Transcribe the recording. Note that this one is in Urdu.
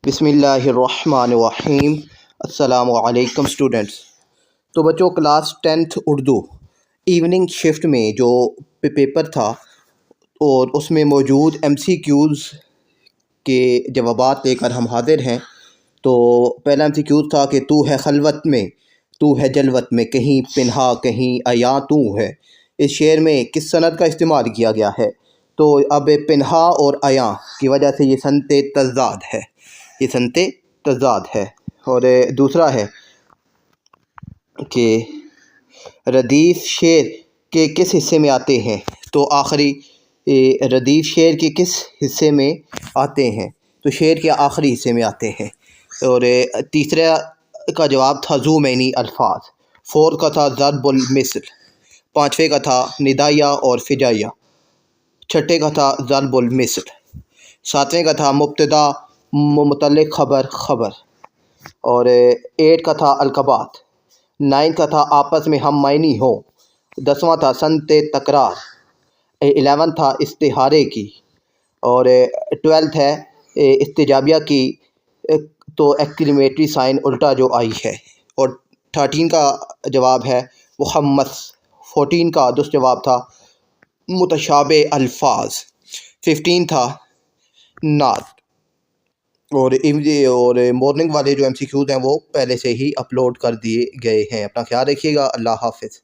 بسم اللہ الرحمن الرحیم۔ السلام علیکم اسٹوڈنٹس۔ تو بچوں، class 10th Urdu evening shift میں جو پیپر تھا اور اس میں موجود MCQs کے جوابات لے کر ہم حاضر ہیں۔ تو پہلا MCQ تھا کہ تو ہے خلوت میں، تو ہے جلوت میں، کہیں پنہا کہیں عیاں تو ہے۔ اس شعر میں کس صنعت کا استعمال کیا گیا ہے؟ تو اب پنہا اور عیاں کی وجہ سے یہ صنعت تضاد ہے، یہ صنعت تضاد ہے۔ اور دوسرا ہے کہ ردیف شعر کے کس حصے میں آتے ہیں؟ تو آخری ردیف شعر کے کس حصے میں آتے ہیں؟ تو شعر کے آخری حصے میں آتے ہیں۔ اور تیسرا کا جواب تھا ذو معنی الفاظ، فورتھ کا تھا ضرب المثل، پانچویں کا تھا ندائیہ اور فجائیہ، چھٹے کا تھا ضرب المثل، ساتویں کا تھا مبتدا متعلق خبر، اور 8 کا تھا القابات، 9 کا تھا آپس میں ہم معنی ہوں، 10واں تھا صنعت تکرار، 11 تھا استعارے کی، اور 12 ہے استجابیہ کی، تو ایکسکلیمیٹری سائن الٹا جو آئی ہے، اور 13 کا جواب ہے محمس، 14 کا درست جواب تھا متشابہ الفاظ، 15 تھا نعت۔ اور مارننگ والے جو MCQs ہیں وہ پہلے سے ہی اپلوڈ کر دیے گئے ہیں۔ اپنا خیال رکھیے گا۔ اللہ حافظ۔